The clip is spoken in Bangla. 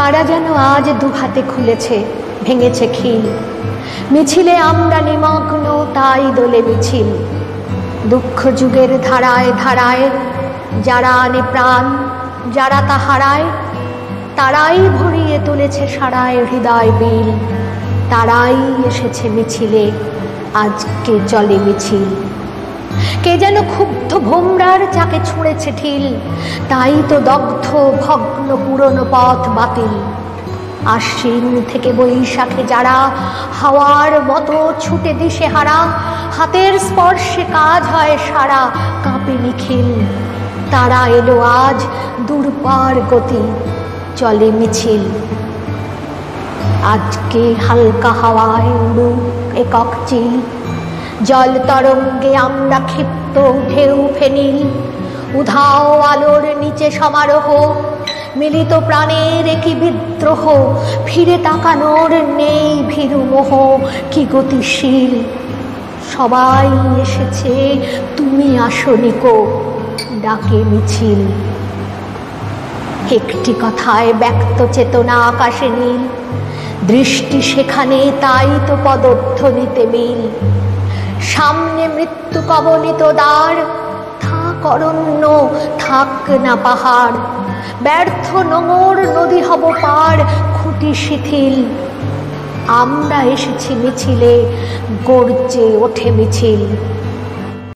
তারা যেন আজ দুহাতে খুলেছে, ভেঙেছে খিল। মিছিলে আমরা নিমগ্ন, তাই দোলে মিছিল। দুঃখ যুগের ধারায় ধারায় যারা আনে প্রাণ, যারা তা হারায়, তারাই ভরিয়ে তুলেছে সারায় হৃদয় বিল। তারাই এসেছে মিছিলে, আজকে চলে মিছিল। কে যেন ক্ষুব্ধ ভোমরার চাকে ছুঁড়েছে ঢিল, তাই তো দগ্ধ ভগ্ন পুরনো পথ বাতিল। আশ্বিন থেকে বৈশাখে যারা হাওয়ার মতো ছুটে দিশে হারা, হাতের স্পর্শে কাজ হয় সারা, কাঁপে নিখিল। তারা এলো আজ দূরপার গতি, চলে মিছিল। আজকে হালকা হাওয়ায় উড়ুক একক চিল, জল তরঙ্গে আমরা ক্ষিপ্ত ঢেউ ফেনিল। উধাও আলোর নিচে সমারোহ, মিলিত প্রাণের কি বিদ্রোহ। ফিরে তাকানোর নেই ভীরু মোহ, কি গতিশীল। সবাই এসেছে, তুমি আসনিকো, ডাকে মিছিল। একটি কথায় ব্যক্ত চেতনা আকাশে নীল, দৃষ্টি সেখানে, তাই তো পদধ্বনিতে মিল। সামনে মৃত্যু কবলিত দ্বার, থাক অরণ্য, থাক না পাহাড়। ব্যর্থ নোঙর নদী হব পার, খুঁটি শিথিল। আমরা এসেছি মিছিলে, গর্জে ওঠে মিছিল।